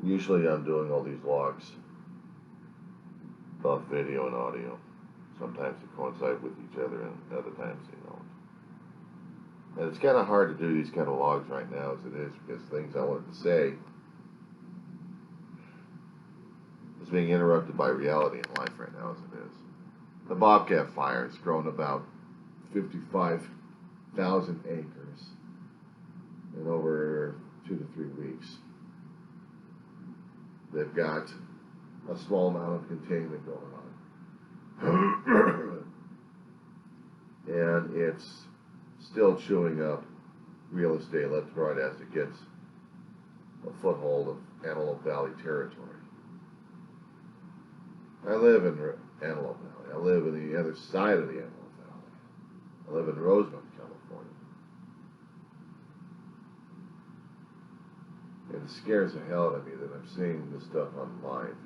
Usually I'm doing all these logs, both video and audio. Sometimes they coincide with each other and other times they don't. And it's kind of hard to do these kind of logs right now as it is, because things I wanted to say is being interrupted by reality in life right now as it is. The Bobcat Fire has grown about 55,000 acres in over 2 to 3 weeks. They've got a small amount of containment going on. And it's still chewing up real estate left and right as it gets a foothold of Antelope Valley territory. I live in Antelope Valley. I live on the other side of the Antelope Valley. I live in Rosemont, California. And it scares the hell out of me that I'm seeing this stuff on live.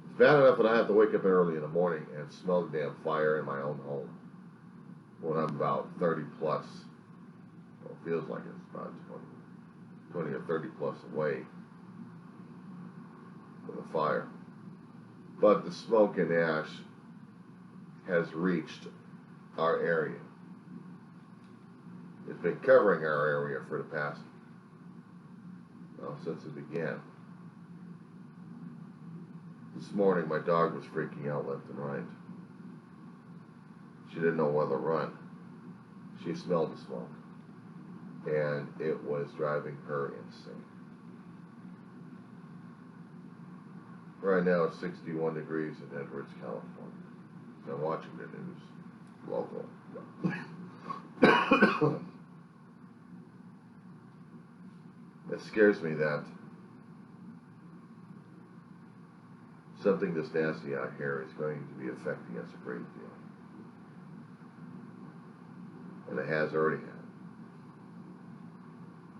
It's bad enough that I have to wake up early in the morning and smell the damn fire in my own home when I'm about 30 plus. Well, it feels like it's about 20 or 30 plus away from the fire. But the smoke and ash has reached our area. It's been covering our area for the past, well, since it began. This morning my dog was freaking out left and right. She didn't know whether to run. She smelled the smoke, and it was driving her insane. Right now it's 61 degrees in Edwards, California. So I'm watching the news, local. It scares me that something this nasty out here is going to be affecting us a great deal. And it has already had.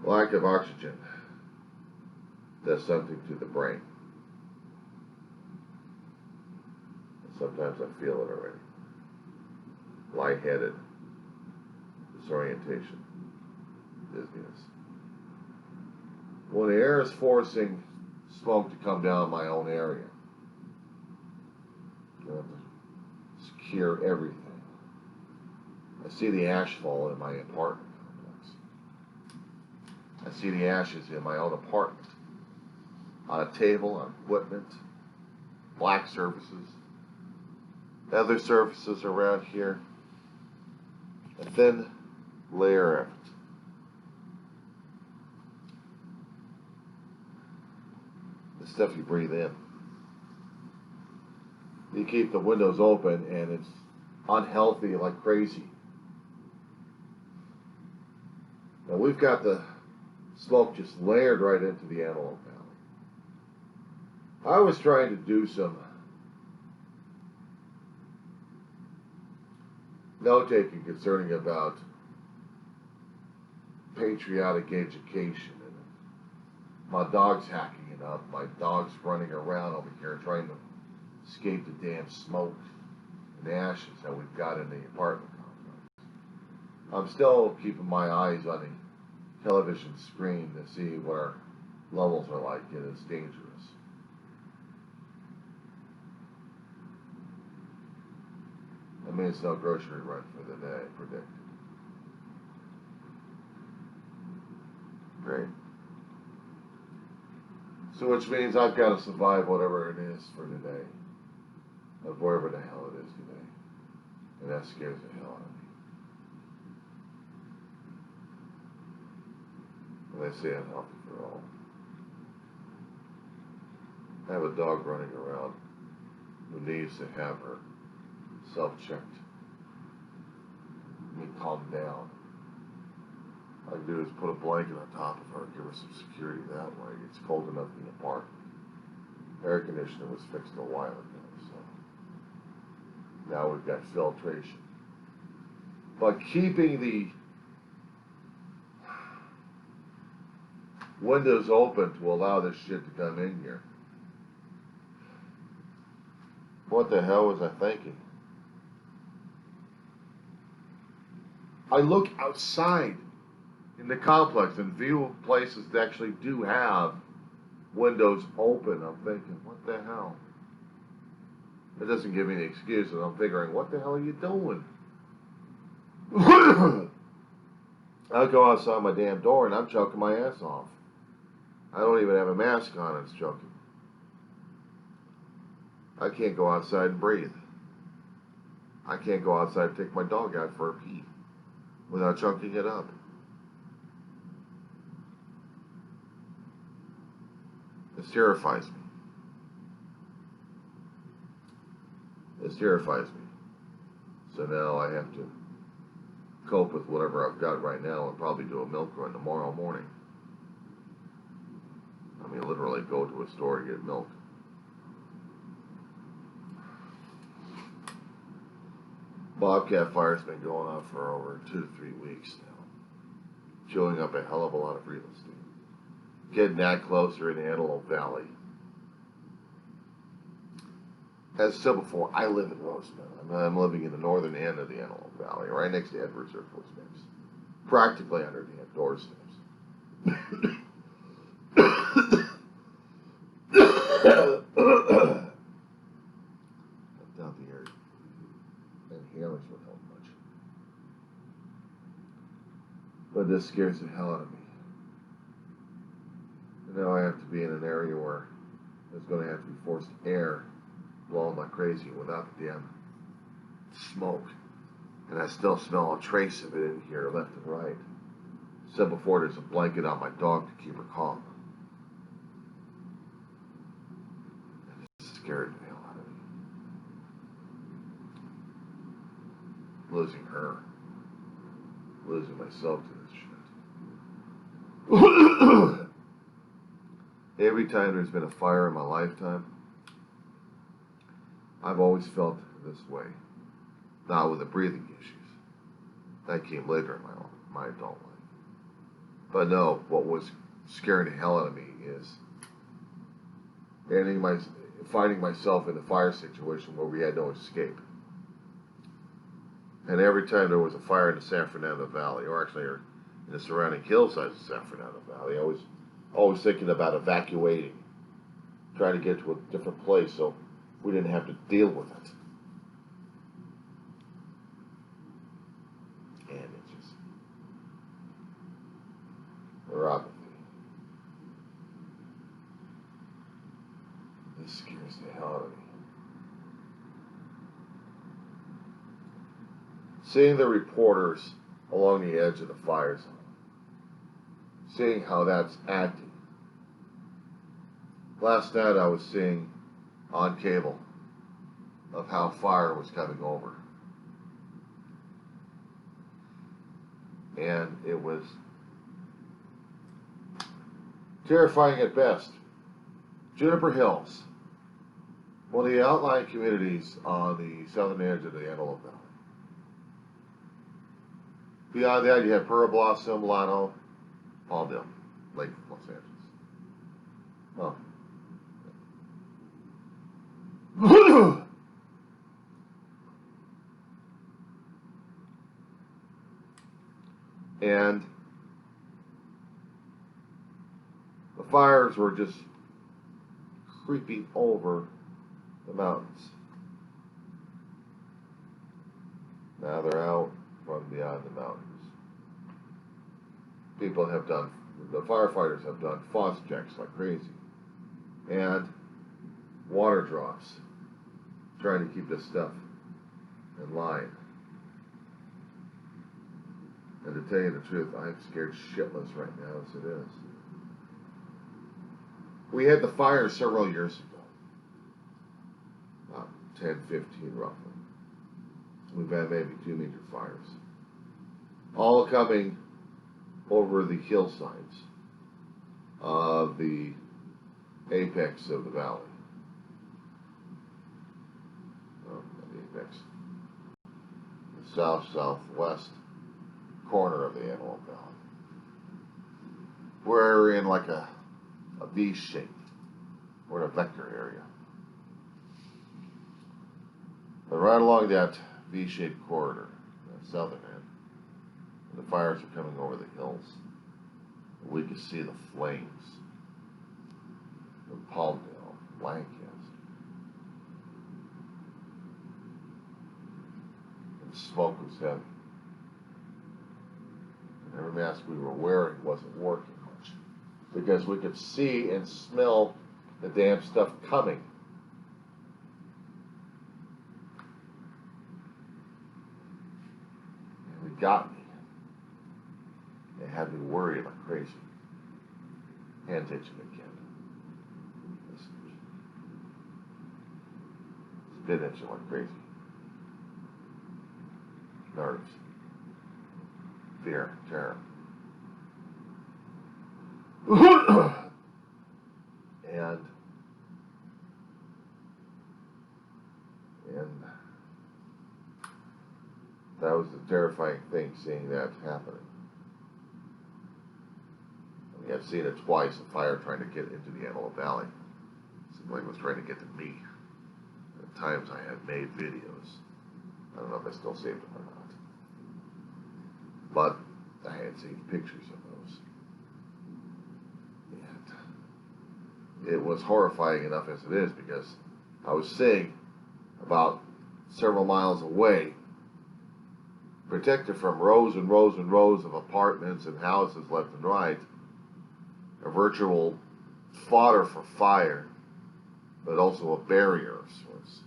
Lack of oxygen does something to the brain. Sometimes I feel it already. Lightheaded, disorientation, dizziness. When the air is forcing smoke to come down my own area, you have to secure everything. I see the ash fall in my apartment complex. I see the ashes in my own apartment, on a table, on equipment, black surfaces, other surfaces around here, a thin layer of it. The stuff you breathe in. You keep the windows open and it's unhealthy like crazy. Now we've got the smoke just layered right into the Antelope Valley. I was trying to do some note-taking concerning about patriotic education, and my dog's hacking it up. My dog's running around over here trying to escape the damn smoke and ashes that we've got in the apartment complex. I'm still keeping my eyes on the television screen to see what our levels are like, and it's dangerous. I mean, it's no grocery run for the day, predicted. Great. So which means I've got to survive whatever it is for today, of wherever the hell it is today. And that scares the hell out of me. And they say I'm healthy for all. I have a dog running around who needs to have her self-checked. Let me calm down. All I can do is put a blanket on top of her, give her some security that way. It's cold enough in the apartment. Air conditioner was fixed a while ago, so now we've got filtration. But keeping the windows open to allow this shit to come in here. What the hell was I thinking? I look outside in the complex and view places that actually do have windows open. I'm thinking, what the hell? It doesn't give me any excuse, and I'm figuring, what the hell are you doing? I go outside my damn door and I'm choking my ass off. I don't even have a mask on and it's choking. I can't go outside and breathe. I can't go outside and take my dog out for a pee without choking it up. This terrifies me. This terrifies me. So now I have to cope with whatever I've got right now and probably do a milk run tomorrow morning. I mean, literally go to a store to get milk. Bobcat Fire's been going on for over 2 to 3 weeks now, chewing up a hell of a lot of real estate. Getting that closer in Antelope Valley. As I said before, I live in Rosemont. I'm living in the northern end of the Antelope Valley, right next to Edwards Air Force Base, practically under the doorsteps. I doubt the air inhalers would help much. But this scares the hell out of me. And now I have to be in an area where there's going to have to be forced air blowing like crazy without the damn smoke. And I still smell a trace of it in here left and right. I said before, there's a blanket on my dog to keep her calm. And it scared the hell out of me. Losing her. Losing myself to this shit. Every time there's been a fire in my lifetime, I've always felt this way. Not with the breathing issues. That came later in my adult life. But no, what was scaring the hell out of me is finding myself in a fire situation where we had no escape. And every time there was a fire in the San Fernando Valley, or actually in the surrounding hillsides of San Fernando Valley, I was always thinking about evacuating, trying to get to a different place so we didn't have to deal with it. And it's just neuropathy. This scares the hell out of me. Seeing the reporters along the edge of the fire zone, seeing how that's acting. Last night I was seeing on cable of how fire was coming over. And it was terrifying at best. Juniper Hills, one of the outlying communities on the southern edge of the Antelope Valley. Beyond that, you have Pearl Blossom, Llano, Palmdale, Lake Los Angeles. Oh. And the fires were just creeping over the mountains. Now they're out from beyond the mountains. The firefighters have done FOSS checks like crazy. And water drops, trying to keep this stuff in line. And to tell you the truth, I'm scared shitless right now as it is. We had the fire several years ago. About 10, 15 roughly. We've had maybe 2 major fires. All coming over the hillsides of the apex of the valley. Oh, not the apex. The southwest corner of the Antelope Valley. We're in like a V shape. We're in a vector area. But right along that V-shaped corridor, the southern end, the fires are coming over the hills. We can see the flames. Palmdale, Lancaster. And the smoke was heavy. And every mask we were wearing wasn't working much because we could see and smell the damn stuff coming. And it got me. It had me worried like crazy. Hands itching again. It's been itching like crazy. Nerves. Fear. Terror. and that was the terrifying thing, seeing that happening. I mean, I've seen it twice, a fire trying to get into the Antelope Valley. It seemed like it was trying to get to me. At times I had made videos. I don't know if I still saved them or not. But I had seen pictures of those. And it was horrifying enough as it is, because I was seeing about several miles away, protected from rows and rows and rows of apartments and houses left and right, a virtual fodder for fire, but also a barrier of sorts.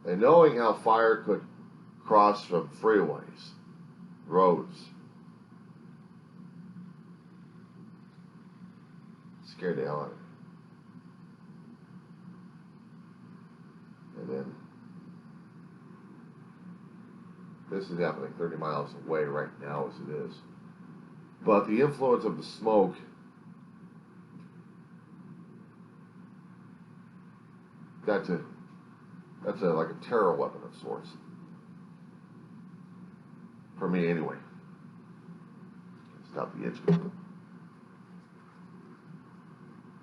And knowing how fire could cross from freeways, roads, scared the hell out of me. And then this is happening 30 miles away right now as it is. But the influence of the smoke that's like a terror weapon of sorts. For me anyway. Stop the itching.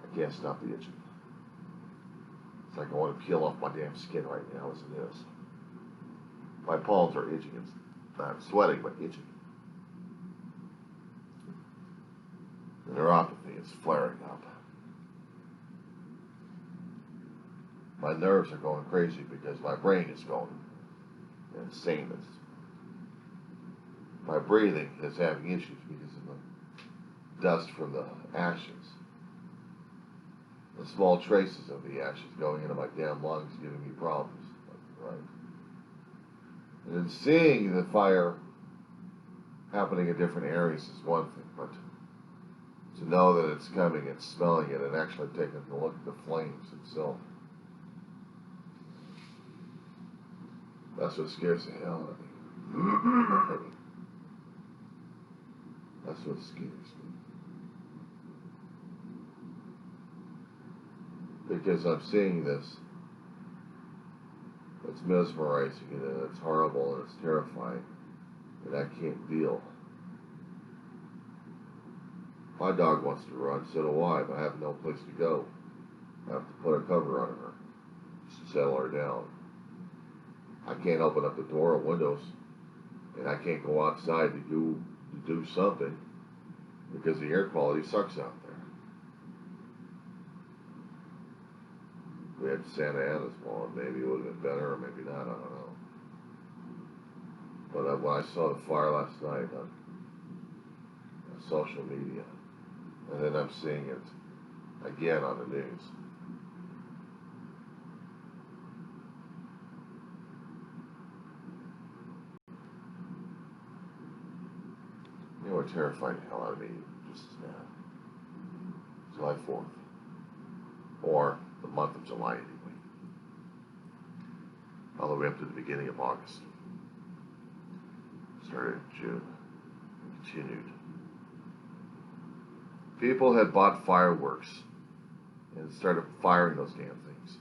I can't stop the itching. It's like I want to peel off my damn skin right now as it is. My palms are itching. It's not sweating, but itching. The neuropathy is flaring up. My nerves are going crazy because my brain is going insane. My breathing is having issues because of the dust from the ashes. The small traces of the ashes going into my damn lungs giving me problems. Right? And then seeing the fire happening in different areas is one thing, but to know that it's coming and smelling it and actually taking a look at the flames itself, that's what scares the hell out of me. That's what scares me. Because I'm seeing this. It's mesmerizing and it's horrible and it's terrifying. And I can't deal. My dog wants to run, so do I, but I have no place to go. I have to put a cover on her just to settle her down. I can't open up the door or windows, and I can't go outside to do something because the air quality sucks out there. If we had Santa Ana this morning, maybe it would have been better, or maybe not, I don't know. But when I saw the fire last night on social media, and then I'm seeing it again on the news, you know what terrified the hell out of me just now? July 4th. Or the month of July anyway. All the way up to the beginning of August. Started in June. And continued. People had bought fireworks and started firing those damn things.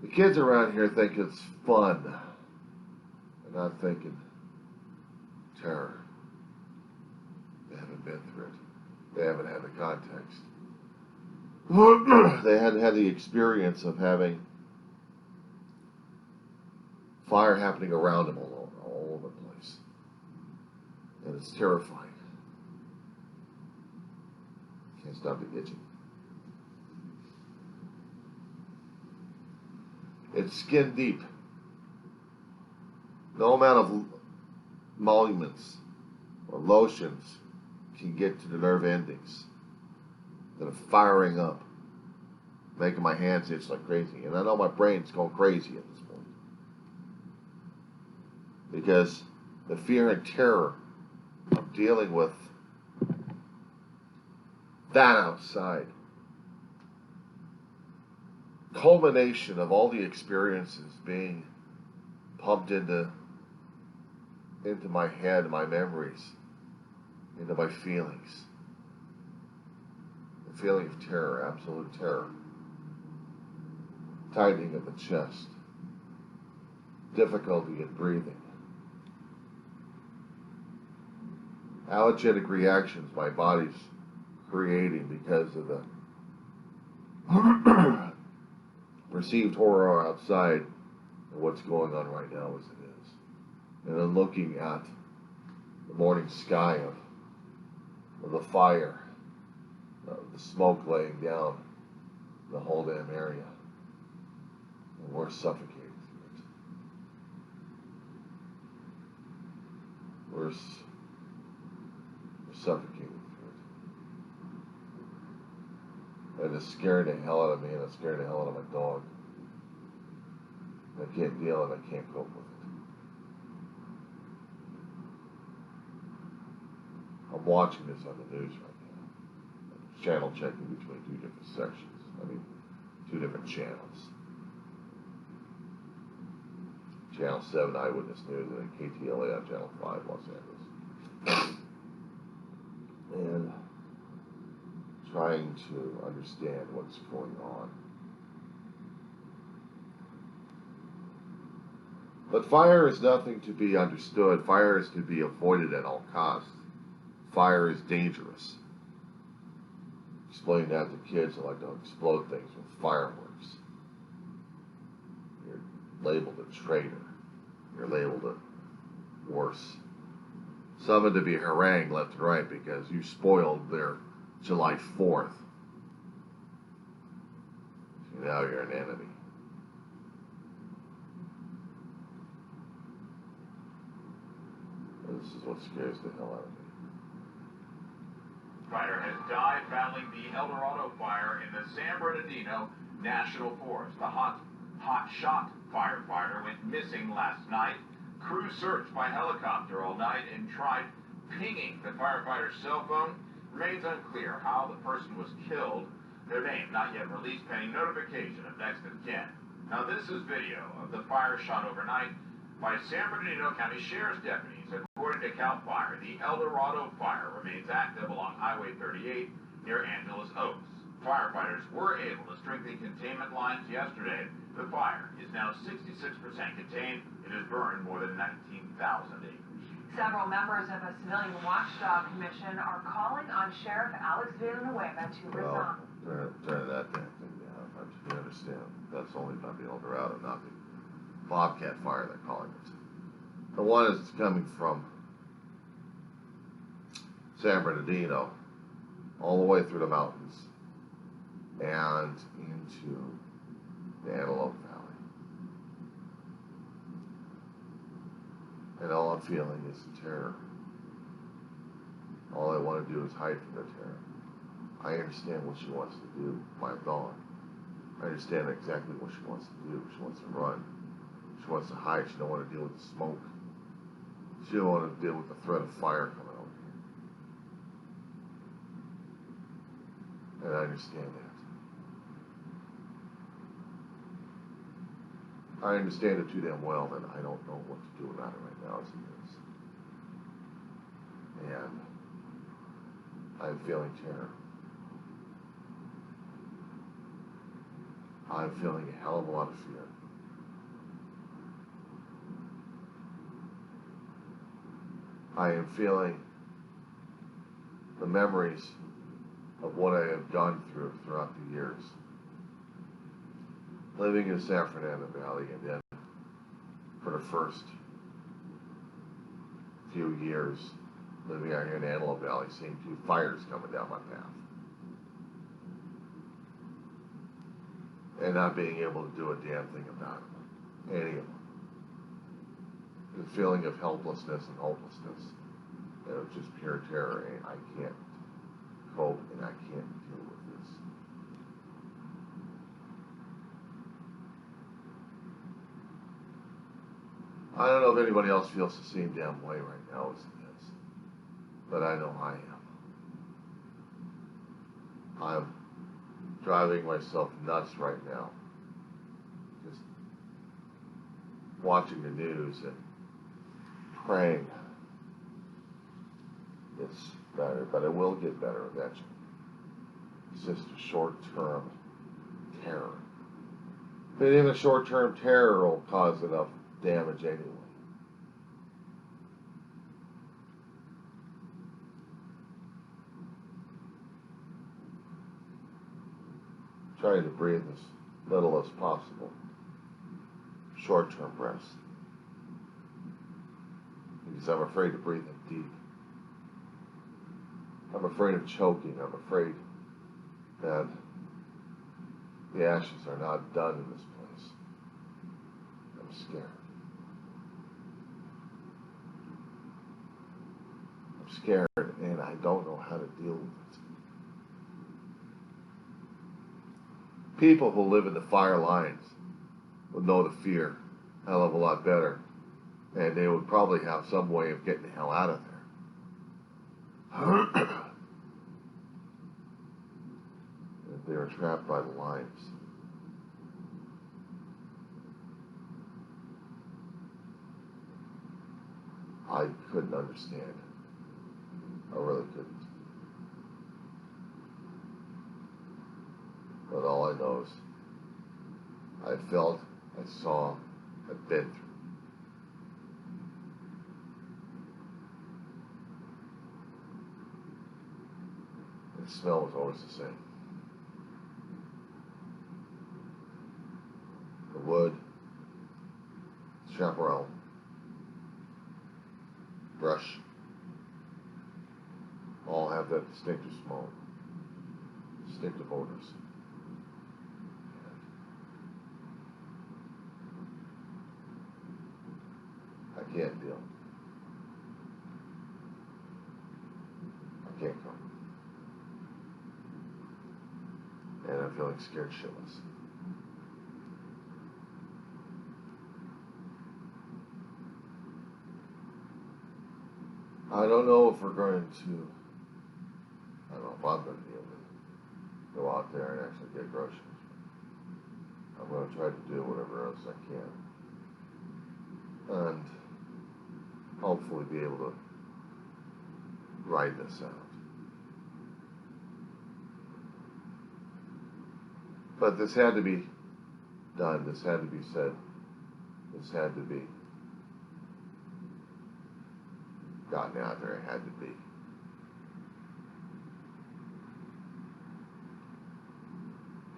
The kids around here think it's fun. They're not thinking terror. They haven't been through it. They haven't had the context. They hadn't had the experience of having fire happening around them all over the place. And it's terrifying. Can't stop the itching. It's skin deep. No amount of emoluments or lotions can get to the nerve endings that are firing up, making my hands itch like crazy. And I know my brain's going crazy at this point, because the fear and terror of dealing with that outside, culmination of all the experiences being pumped into my head, my memories, into my feelings. The feeling of terror, absolute terror. Tightening of the chest. Difficulty in breathing. Allergic reactions my body's creating because of the perceived horror outside and what's going on right now as it is. And then looking at the morning sky of the fire, the smoke laying down the whole damn area. And we're suffocating through it. We're suffocating through it. And it's scaring the hell out of me, and it's scaring the hell out of my dog. I can't deal and I can't cope with it. I'm watching this on the news right now. Channel checking between two different sections. Two different channels. Channel 7 Eyewitness News and then KTLA on Channel 5 Los Angeles. And trying to understand what's going on. But fire is nothing to be understood. Fire is to be avoided at all costs. Fire is dangerous. Explain that to kids that like to explode things with fireworks. You're labeled a traitor. You're labeled a worse. Someone to be harangued left and right because you spoiled their July 4th. So now you're an enemy. This is what scares the hell out of me. Firefighter has died battling the El Dorado fire in the San Bernardino National Forest. The hot shot firefighter went missing last night. Crews searched by helicopter all night and tried pinging the firefighter's cell phone. Remains unclear how the person was killed. Their name not yet released pending notification of next of kin. Now this is video of the fire shot overnight by San Bernardino County Sheriff's deputies. According to CAL FIRE, the El Dorado fire remains active along Highway 38 near Angeles Oaks. Firefighters were able to strengthen containment lines yesterday. The fire is now 66% contained. It has burned more than 19,000 acres. Several members of a civilian watchdog commission are calling on Sheriff Alex Villanueva to resign. Turn that damn thing down. You understand? That's only about the El Dorado, not the Bobcat Fire they're calling it. The one is coming from San Bernardino all the way through the mountains and into the Antelope Valley. And all I'm feeling is terror. All I want to do is hide from the terror. I understand what she wants to do, my dog. I understand exactly what she wants to do. She wants to run. She wants to hide. She don't want to deal with the smoke. She don't want to deal with the threat of fire coming over here. And I understand that. I understand it too damn well that I don't know what to do about it right now as it is. And I'm feeling terror. I'm feeling a hell of a lot of fear. I am feeling the memories of what I have gone through throughout the years. Living in San Fernando Valley, and then for the first few years living out here in Antelope Valley, seeing two fires coming down my path. And not being able to do a damn thing about it. Any of them. The feeling of helplessness and hopelessness. And it was just pure terror, and I can't cope and I can't deal with this. I don't know if anybody else feels the same damn way right now as it is, but I know I am. I'm driving myself nuts right now. Just watching the news and praying it's better, but it will get better eventually. It's just a short-term terror. But even short-term terror will cause enough damage anyway. Trying to breathe as little as possible. Short-term breaths. Because I'm afraid to breathe in deep. I'm afraid of choking. I'm afraid that the ashes are not done in this place. I'm scared. I'm scared, and I don't know how to deal with it. People who live in the fire lines would know the fear a hell of a lot better, and they would probably have some way of getting the hell out of there. If they were trapped by the lines. I couldn't understand. I really couldn't. But all I know is I felt, I saw, I've been through. The smell was always the same. The wood, chaparral, brush, all have that distinctive smell, distinctive odors. I can't deal. I can't cope. And I'm feeling scared shitless. I don't know if we're going to, I don't know if I'm going to be able to go out there and actually get groceries. I'm going to try to do whatever else I can. And hopefully be able to ride this out. But this had to be done. This had to be said. This had to be gotten out there. It had to be.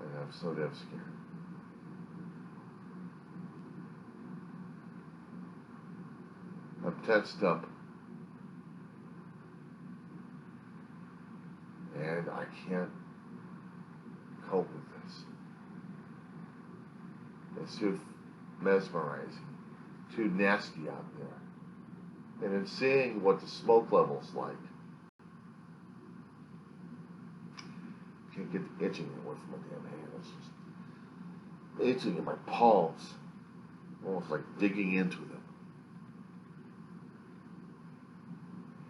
And I'm so damn scared. I'm tensed up. And I can't cope with this. It's too mesmerizing, too nasty out there. And in seeing what the smoke level's like, I can't get the itching away from my damn hand. It's just itching in my palms, almost like digging into them.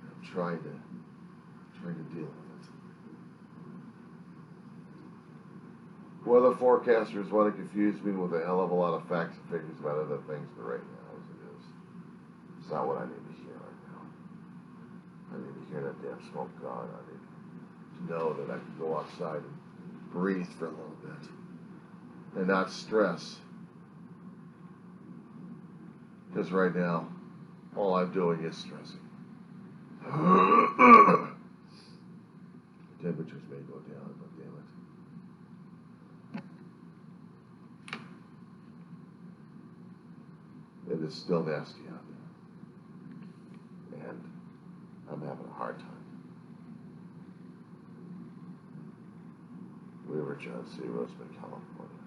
I'm trying to deal with it. Weather forecasters want to confuse me with a hell of a lot of facts and figures about other things, but right now, as it is, it's not what I need to hear right now. I need to hear that damn smoke gone. I need to know that I can go outside and breathe for a little bit and not stress. Because right now, all I'm doing is stressing. Temperatures may go down, but damn it. It is still nasty out there. And I'm having a hard time. Weaver, John C. Roseman, California.